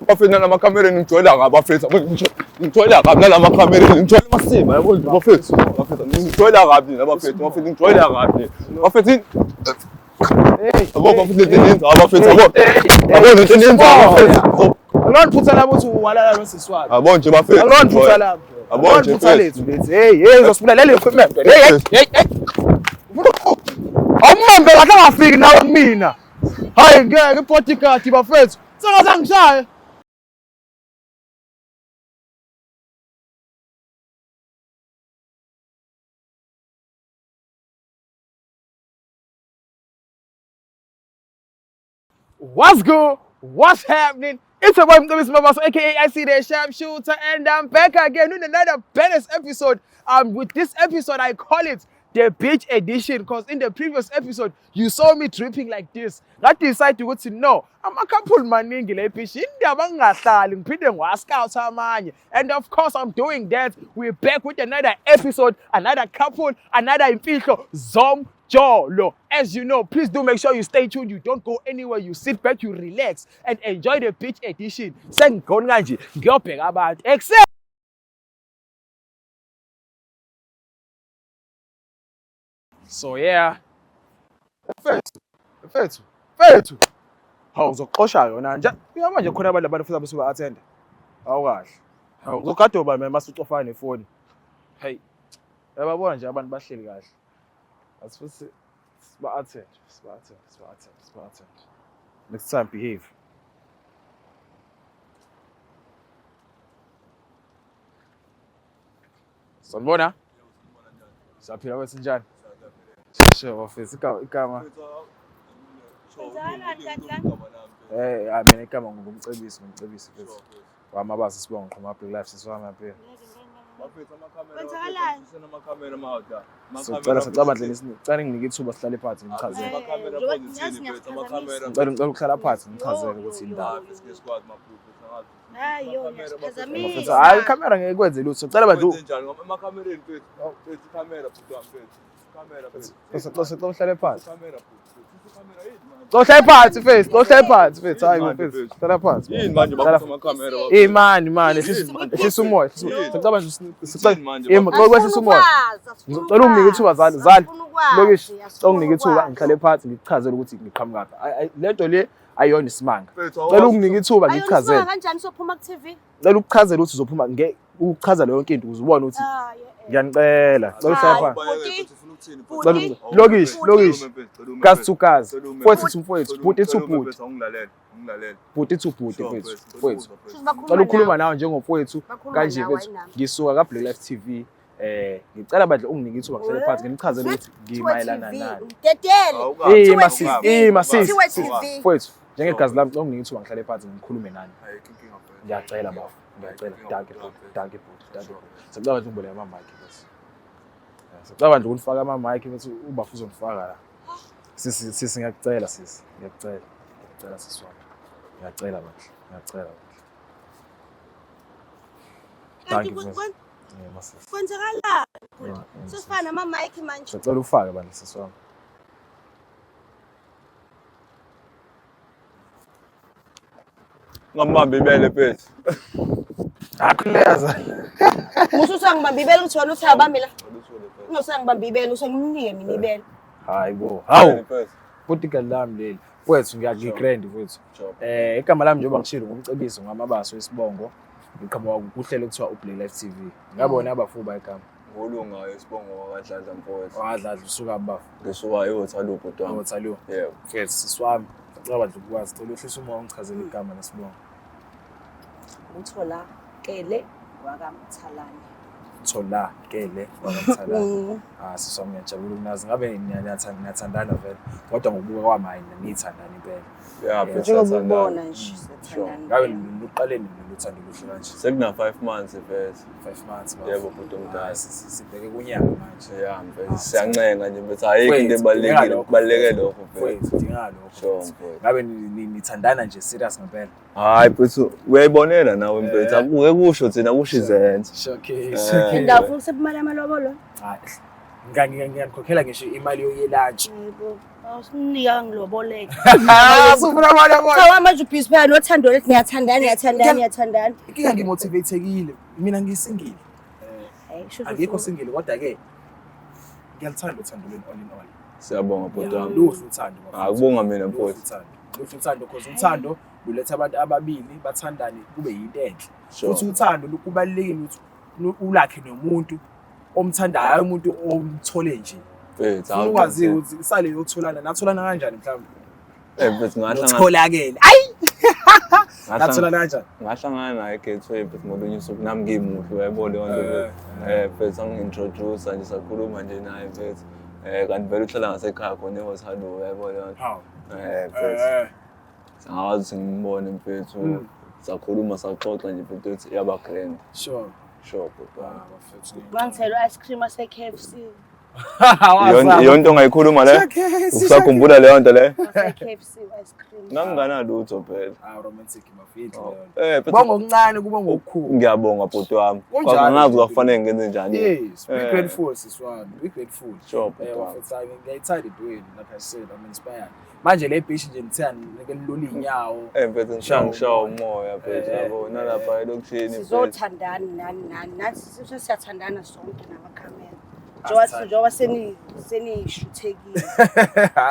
bafethu nalamakamera ngijwayela kabi bafethu ngijwayela kabi nalamakamera ngijwayela masima yabo bafethu ngijwayela kabi bafethu ngijwayela kabi bafethu yabo bafethu lenza bafethu yabo lenza bafethu Aloniputha lapho uthi walala nosiswami. Yabo nje bafethu Aloniputha lapho. Yabo nje lethu lethi. Hey uzosibulala le equipment. Hey. Awumambe kahle angafiki nawe kumina. Hayi ngeke bodyguard bafethu. Sengathi ngishaye. What's good? What's happening? It's your boy Mcebisi Mabaso, aka I See the Sharpshooter, and I'm back again with another bonus episode. With this episode, I call it the beach edition, because in the previous episode, you saw me dripping like this. That decided to go to no. I'm a couple maningi le beach. And of course, I'm doing that. We're back with another episode, another couple, another imfihlo, Jolo. As you know, please do make sure you stay tuned. You don't go anywhere. You sit back, you relax, and enjoy the beach edition. Except. So yeah. Fethu. Hawu uzoqosha yona nje. Manje khona abantu futhi abasuka attend. Hawu kahle. Hawu uzogada oba mina masucofa nefoni. Hey. Yababona nje abantu bahleli kahle. Asifuthi attend. Next time behave. Sanibona? Siyaphila kwesinjani? Sure, office igama. Mina igama ngumcebisi futhi. Wamabasa sibonga ngiqhuma Black Life siswami lapha. Sicela nginike ithuba sihlale phansi ngichazele. Ngicela ukuhlala phansi ngichazele ukuthi indaba. Hayi camera ngeke kwenze lutho. Ngicela bandlu. Emacamereni mfethu camera futhi mfethu. Uhlale phansi. Uhlale phansi mfethu. Hayi mfethu. Uhlale phansi. Yini manje bakhuluma camera. Mani sisumoya. Ngicela bandlu kwesisa umoya. Ngicela unginike ithuba zali. Lokishi. Unginike ithuba ngihlale phansi ngichazele ukuthi ngiqhamuka. Lento le ayona isimanga. Ngicela unginike ithuba ngichazele. Kanjani sophuma ku TV? Ngicela ukuchazela ukuthi uzophuma ukuchaza leyo yonke into uzubona ukuthi ngiyanicela. Ngicela uhlale phansi. Lokishi. Kazi to kazi. Mfowethu. Buti to buti. Buti to buti mfowethu. Ngicela ukukhuluma nawe njengomfowethu kanje mfethu. Ngisuka ka Black Life TV. Ngicela bandle unginike ithuba ngihlale phansi nginichazele ukuthi ngimayelana nani. Dedele. Masisi. Mfowethu. Njengegazi lami unginike ithuba ngihlale phansi ngikhulume nani. Ngiyacela bafo. Danke. Sicela bandle ungibole ama mic bese. Sicela bandle unifaka ama mic bese ubafu uzonifaka la. Sisi ngiyacela sisi. Ngiyacela sisi wami. Ngiyacela bandle. Danke. Masisi. Kwenzakala. Sifana ama mic manje. Sicela ufake bandle sisi wami. Ngambambe ibele mfethu. Akuleza. Usangibamba ibele uthi wena uthabambi la. Usangibamba ibele usangimnike mina ibele. Hayibo. Hawu. Bodyguard lami leli. Mfowethu ngiyagigrand mfowethu. Igama lami njengoba ngishilo ngumcebisi ngamabaso wesibongo. Ngiqhamuka kuhlelo kuthiwa uBlack Life TV. Ngabona abafuba igama. Ngolunga isibongo kaDladla mfowethu. Wadladla usuka bafu. Ngisuka eHotalo bhodwami. Hothalo. Yebo. Mfowethu siswami. Ngicela bandle ukwazi cela uhlisa umoya ngichazele igama lesibongo. Uthola kele wakamthalane. Thola kele wakamthalane. Siswami ngiyajabula ukunazi ngabe niyathandana vele. Kodwa ngokubuka kwami hayi nithandana impela. Njengoba ubona nje sithandana. Ngabe luqaleni luthando luhle kanje. Sekuna 5 months mfethu. 5 months. Yebo bhuti omdala. Sibheke kunyaka manje. Yeah mfethu siyancenga nje bethi ayikho into ebalekile lokho mfethu. Dinga lokho. Ngabe nithandana nje serious ngempela. Hayi mfethu uyayibonela nawe mfethu akuke kusho thina kusho izenzo. Showcase. Indawo ufuna ukusebemali amalobolo? Hayi. ngiyakhokhela ngisho imali yoyelunch. Yebo. Awusinika ngiloboleke. Sufuna imali yabo. Cha manje ubhizi phela nothando lethi ngiyathandana. Inkinga ngimotivateekile. Mina ngisingile. Angikho singile kodwa ke ngiyalithanda uthando lweni all in all. Siyabonga bhuti wami. Luhle uthando. Akubonga mina mfowethu. Luhle uthando because uthando luletha abantu ababili bathandane kube yinto enhle. Sure. Futhi uthando lukubalekile ukuthi ulakhe nomuntu omthandayo umuntu omthole nje. Mfethu Ukwazi ukuthi isale yotholana natholana kanjani mhlawumbe. mfethu ngahlangana Utholakele. Ayi. Natholana kanjani? ngahlangana naye Gateway mfethu ngolunye usuku nami ngimuhle uyayibona leyo nto mfethu angi-introduce nje sakhuluma nje naye mfethu kanti vele uhlala ngasekhaya khona eHothalo uyayibona leyo nto Hawu. mfethu singakwazi ukuthi ngimbone mfethu sakhuluma saxoxa nje mfethu ethi yaba grand Sure. bhuti wami. Bafethu. Mangithela ice cream ase KFC. Iyo nto ongayikhuluma le usakhumbula leyo nto le Ase KFC ice cream. nami nganalutho phela Romantic bafethu. mfethu Bonga okuncane kuba ngokukhulu. ngiyabonga bhuti wami Kunjalo, kwakungazi bhuti. kwakufanele ngenze njani Yes, be grateful siswami. Be grateful. Sure, bhuti wami. Wafethu ngiyayithanda idweni like I said I'm inspired. Manje le beach nje ngithanda ngelula inyawo. mfethu ngishawa umoya mfethu yabo nalapha elokishini mfethu Sizothandana nani nathi siyathandana sonke namakhamera. Njoba senishuthekile.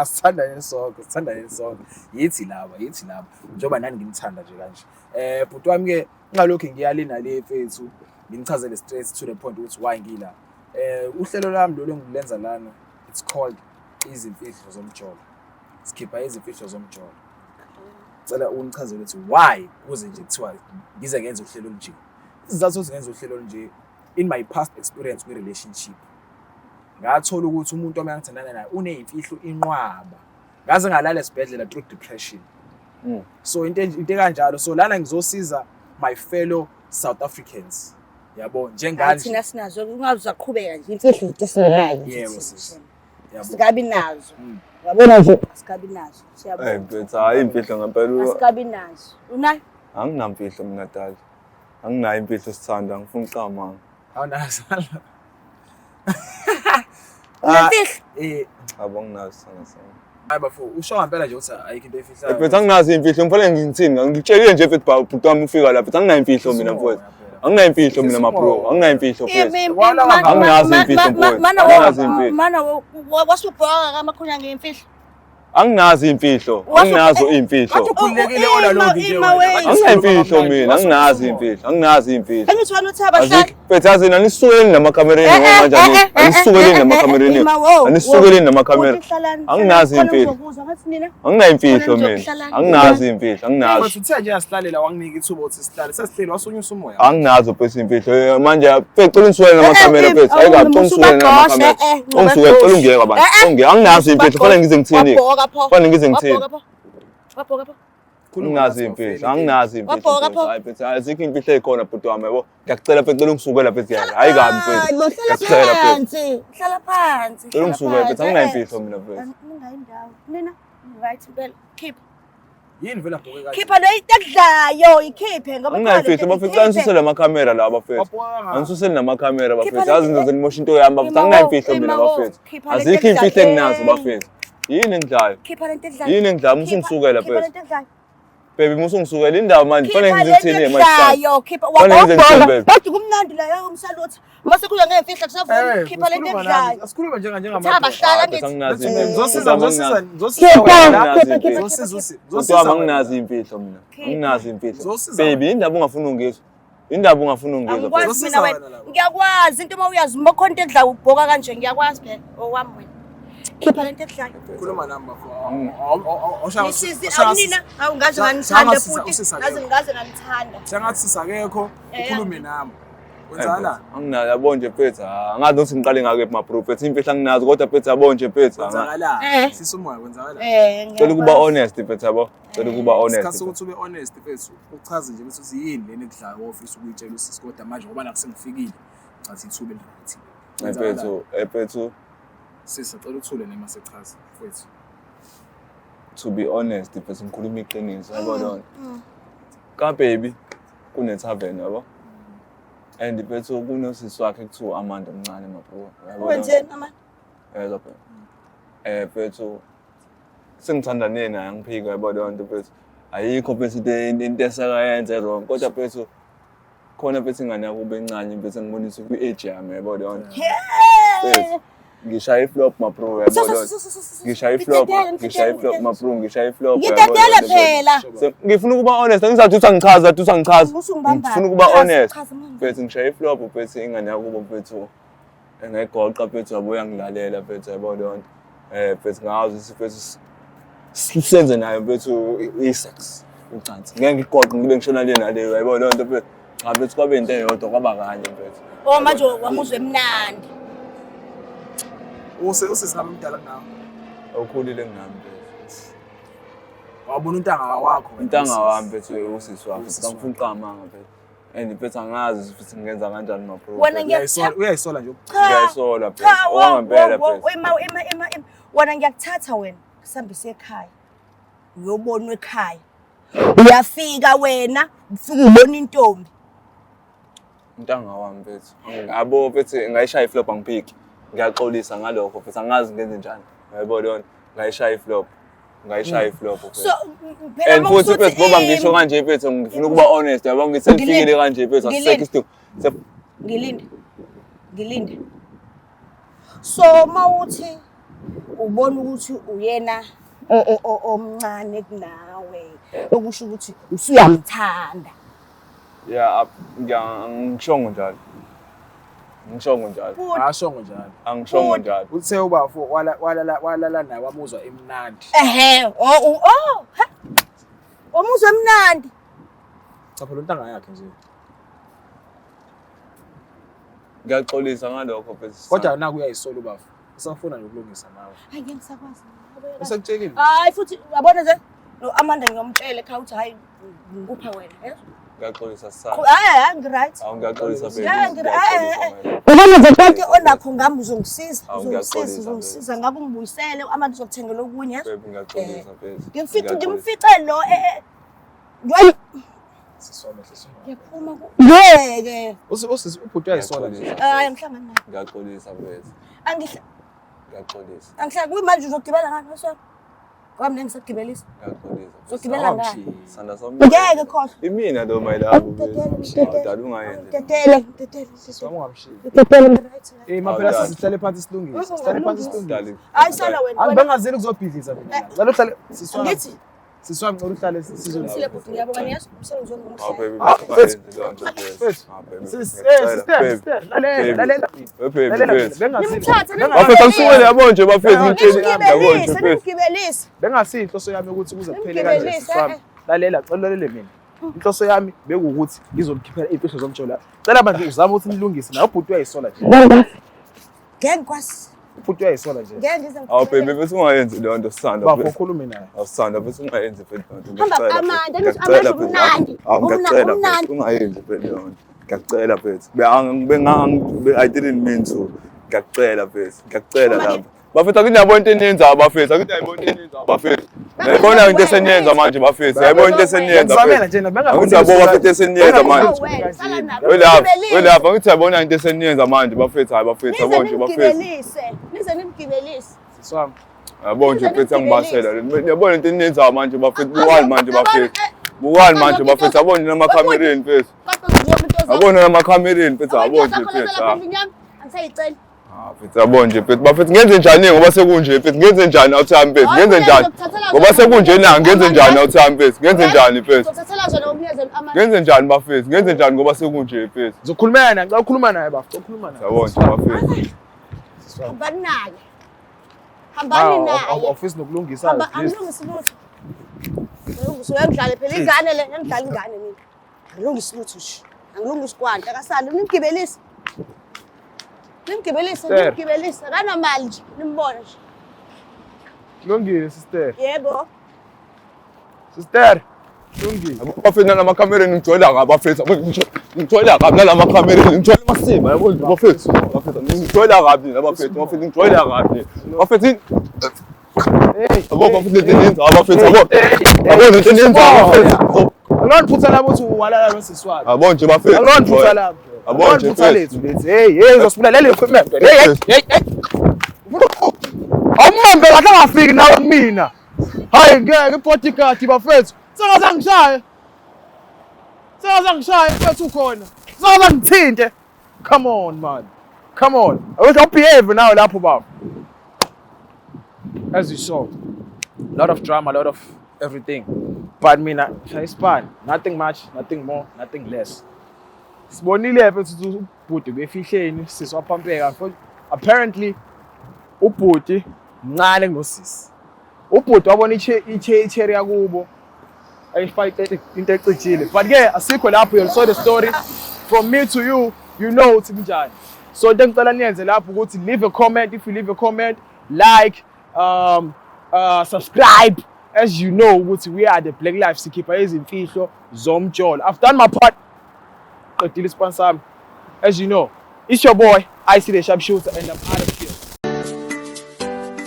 Sithandane sonke. Yithi laba. Njoba nani ngimthanda nje kanje. Bhuti wami ke ngalokho ngiyalina le mfethu ngimchazele straight to the point ukuthi why ngila. Uhlelo lami lo lengilenza lana it's called izimfihlo zomjolo. Skipper izimfihlo zomjolo. Cela ungichazele ukuthi why kuze nje kuthiwa ngize ngenze uhlelo olunje. Isizathu ezingenza uhlelo olunje in my past experience with relationship. Ngathola ukuthi umuntu omangithandana naye unezimfihlo inqwaba. Ngaze ngalala esibhedlela through depression. So into kanjalo so lana ngizosiza my fellow South Africans. Yabo njenganje. Thina sinazo ungazaqhubeka nje imfihlo esinayo. Yebo sisi. Yabo. Sikabi nazo. Yabona nje asikabi nazo. Siyabona. mfethu hayi imfihlo ngempela Asikabi nazo. Unayo? anginamfihlo mina dali anginayo imfihlo sithanda ngifuna uqamanga Awunasala. Unamfihlo? abanginazo sana. Hayi bafo usho ngempela nje ukuthi ayikho into efihlayo. mfethu anginazo imfihlo ngifuna ngithini ngikutshelile nje mfethu bhuti wami ufika lapha mfethu anginayo imfihlo mina mfethu anginayo imfihlo mina mabro anginayo imfihlo mfethu anginazo imfihlo mfethu anginazo imfihlo Mana wasubhoka kamakhunya ngemfihlo. anginazo imfihlo anginazo imfihlo Ukhulekile ona lonke nje wena. anginayo imfihlo mina anginazo imfihlo Angithi wena uthi abahlali. mfethu yazini anisukeli namakamereni manje anisukeli namakamereni anisukeli namakamera anginazo imfihlo anginayo imfihlo mina anginazo imfihlo anginazo Mfethu uthe nje asihlalela wanginika ithuba ukuthi sihlale sesihleli wasunyusa umoya. anginazo phela imfihlo manje mfethu cela unisukele namakamera mfethu ayikabi unisukele namakamera ungisuke cela ungiyeke abantu ungiyeke anginazo imfihlo kufanele ngize ngithini kufanele ngize ngithini Wabhoka pho. anginazo imfihlo anginazo imfihlo hayi mfethu azikho imfihlo ezikhona bhuti wami yabo ngiyacela mfethu cela ungisukele mfethu yami hayi kabi mfethu Hlala phansi. Hlala phansi. cela ungisukele mfethu anginayo imfihlo mina mfethu Ningayi ndawo. Nina right impela. Keep. Yini vela bhoke kahle. Khipha le ekudlayo ikhiphe ngoba anginayo imfihlo bafethu angisusele namakamera la bafethu angisusele namakamera bafethu yazi izinto zenimosha into yami bafethu anginayo imfihlo mina bafethu azikho imfihlo enginazo bafethu yini engidlayo khipha lento edlayo. yini engidlayo musungisukela Khipha phela lento edlayo. baby musungisukela indawo manje kufanele ngize ngithini manje edlayo. Khipha Kufanele ngize ngithini, wabhoka. baby? Kodwa kumnandi la umsalutho. Mase kuya ngemfihlo kusavuma khipha lento edlayo. Asikhuluma njengamadoda. Thaba hlala ngithi. anginazo anginazo imfihlo mina anginazo imfihlo baby indaba ungafuna ungizwa indaba ungafuna ungizwa phela Angikwazi mina wena. Ngiyakwazi into uma uyazi uma khona into edlayo ubhoka kanje ngiyakwazi phela owami wena. Khipha lento edlayo. Khuluma nami bafo. Isizi awunina awungaze nganithanda futhi ngaze nganithanda. Sengathi sisakekho ukhulume nami. Wenzala? anginazo yabo nje mfethu angazi ukuthi ngiqale ngake mabro mfethu imfihlo anginazo kodwa mfethu yabo nje mfethu Wenzakala. Sisumoya wenzakala. cela ukuba honest mfethu yabo cela ukuba honest Isikhathi ukuthi ube honest mfethu. Uchaze nje ukuthi yini leni ekudlayo ofisa ukuyitshela usisi kodwa manje ngoba nakusengifikile. Chathi ithuba elithi. mfethu Sisi cela uthule nema sechaza mfethu. to be honest mfethu ngikhuluma iqiniso yabo lona ka baby kune tavern yabo and mfethu kunosisi wakhe kuthiwa Amanda omncane mabro yabo Wenzeni ama? yezwa phela mfethu sengithanda naye angiphike yabo lonto mfethu ayikho mfethu into esakayenze wrong kodwa mfethu khona mfethu ingane yakho bencane mfethu ngibonisa kwi-age yami yabo lonto ngishaya iflop ma bro yabo lonto ngishaya iflop ma bro ngishaya iflop ngidedele phela ngifuna ukuba honest angizathi usangichaza ngifuna ukuba honest mfethu ngishaya iflop mfethu ingane yakho mfethu engayigoqa mfethu yabo yangilalela mfethu yabo lonto mfethu ngazi mfethu senze nayo mfethu i-sex ucansi ngeke ngigoqe ngibe ngishona le naleyo yabo lonto mfethu cha mfethu kwabe into eyodwa kwaba kanye mfethu manje wamuzwe emnandi usesami mdala nawe awukhulile ngami mfethu wabona untanga wakho intanga wami mfethu usisi wakho ngifuna uqamanga mfethu and mfethu angazi futhi ngenza kanjani ma bro wena uyayisola nje ngiyayisola mfethu owangempela mfethu wena ngiyakuthatha wena sihambise ekhaya uyobona ekhaya uyafika wena ufike ubona intombi intanga wami mfethu ngabo mfethu ngayishaya iflop angiphiki ngiyaxolisa ngalokho mfethu angazi ngenze njani yabo lona ngayishaya iflop so and futhi mfethu ngoba ngisho kanje mfethu ngifuna ukuba honest yabo ngisengifikile kanje mfethu asisekho isidingo ngilinde so mawuthi ubona ukuthi uyena omncane kunawe okusho ukuthi usuyamthanda yeah ngishongo njalo ashongo njalo angishongo njalo uthe ubafo walala naye wamuzwa emnandi wamuzwa emnandi cha phela untanga yakhe nje ngiyaxolisa ngalokho mfethu kodwa naku uyayisola ubafo usafuna nokulungisa nawe hayi ngisakwazi usakutshekile hayi futhi uyabona nje Amanda ngiyomtshela ekhaya ukuthi hayi ngikupha wena ngiyaxolisa sasa hayi ngiright awungiyaxolisa ubona nje konke onakho ngami uzongisiza ngabe ungibuyisele Amanda uzokuthengela okunye ngimfice lo ngiyaphuma ngeke ubhuti uyayisola nje hayi ngihlangana naye ngiyaxolisa mfethu ngiyaxolisa angihlanga manje uzogibela ngani so kwami nengisagibelisa uzogibela ngani sanda sami ngeke khohle imina lo my love dad ungayenzi tetele siswami ungamshiya right maphela sihlale phansi silungise hayi sala wena angibangazeli kuzobhidliza mina ngalo uhlale siswami ngithi siswami ngalo uhlale sile bhuti ngiyabona niyasho umsebenzi angisuwele yabo nje bafethu ngigibelise bengasiyinhloso yami ukuthi kuze kuphele kanje siswami lalela xololele mina inhloso yami bekuwukuthi ngizomkhiphela izimfihlo zomjolo cela manje uzama ukuthi nilungise nawe ubhuti uyayisola nje ngeke kwasi ubhuti uyayisola nje ngeke ngize baby bese ungayenzi le nto sithanda bafo ukhulume naye awusithanda bese ungayenzi phela hamba Amanda amanje umnandi umnandi ungayenzi phela le nto ngiyacela phela I didn't mean to ngiyacela phela ngiyacela lapha bafethu akunyabona into eniyenza abafethu akunyabona into eniyenza abafethu ngiyabona into eseniyenza manje bafethu ayibona into eseniyenza ngizamela nje bafethu bafethu eseniyenza manje welapha ngithi yabona into eseniyenza manje bafethu hayi bafethu yabona nje bafethu nize nimgibelise siswami yabona nje bafethu angibasela yabona into eniyenza manje bafethu buwani manje bafethu buwani manje bafethu yabona namakhamereni mfethu yabona namakhamereni mfethu yabona nje mfethu angisayicela mfethu yabona nje mfethu bafethu ngenze njani ngoba sekunje mfethu ngenze njani awuthami mfethu ngenze njani ngoba sekunje na ngenze njani awuthami mfethu ngenze njani mfethu ngenze njani bafethu ngenze njani ngoba sekunje mfethu ngizokhulumela naye ukhuluma naye bafethu ukhuluma naye yabona nje bafethu hambani naye office nokulungisa angilungisi lutho uyangidlala phela ingane le ngidlala ingane mina angilungisi lutho nje angilungisi kwanda akasali nimgibelise kanamali nje nimbone nje lungile sister yebo sister lungile bafethu namakhamereni ngijwayela kabi bafethu ngijwayela kabi namakhamereni ngijwayela masima yabona bafethu ngijwayela kabi bafethu ngijwayela kabi bafethu bafethu lezenza bafethu yabona into eniyenza bafethu alonphutha labo uthi walala losiswami yabona nje bafethu alonphutha labo yabona nje lethu hey uzosibula leli equipment hey Awumambe kahle angafiki nawe kumina. Hayi ngeke ibodyguard bafethu. Sengazangishaye. Mfethu ukhona. Sengazangithinte. Come on man. Come on. I wish I behave now lapho baba. As you saw, a lot of drama, a lot of everything. But mina Shayispan, nothing much, nothing more, nothing less. Sibonile mfethu ubhuti befihleni siswaphampeka. Apparently ubhuti mncane kunosisi. Ubhuti wabona icherry yakubo. Ayifake into ecijile. But ke asikho lapho you saw the story from me to you, you know ukuthi kunjani. So into engicela niyenze lapho ukuthi leave a comment. If you leave a comment, like, subscribe. As you know, we are the Black Life Sikhipha izimfihlo zomjolo. I've done my part. Qedile sponsor. As you know, it's your boy, I see the sharpshooter, and I'm out of here.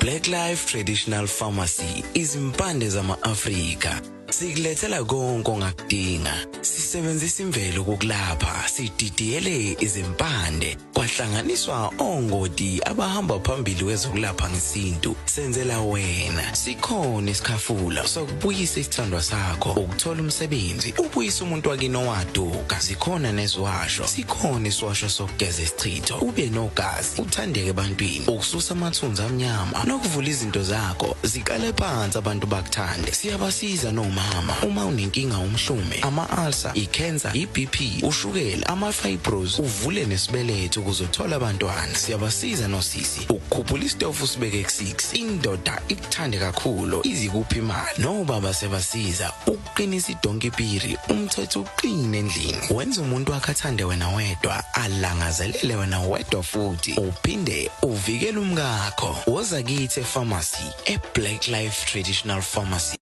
Black Life Traditional Pharmacy izimpande zama-Afrika. Sikulethela konke ongakudinga. Sisebenzisa imvelo kokulapha, sididiyele izimpande, kwahlanganiswa ongoti abahamba phambili kwezokulapha ngesintu. Senzela wena. Sikhona isikhafula sokubuyisa isithandwa sakho, ukuthola umsebenzi, ubuyisa umuntu wakini owaduka. Sikhona nezwasho. Sikhona iswasho sokugeza isichitho, ube nogazi, uthandeke ebantwini, ukususa amathunzi amnyama, nokuvula izinto zakho zikale phansi abantu bakuthande. Siyabasiza noma uma unenkinga umhlume, ama-ulcer, i-cancer, i-BP, ushukela, ama-fibros, uvule nesibeletho ukuzothola abantwana. Siyabasiza nosisi ukukhuphula isitofu usibeke ku-6, indoda ikuthande kakhulu izikuphi imali. Nobaba sebasiza ukuqinisa idonkipiri, umthetho uqine endlini, wenza umuntu wakhe athande wena wedwa, alangazelele wena wedwa futhi, uphinde uvikele umkakho. Woza kithi e-pharmacy, e-Black Life Traditional Pharmacy.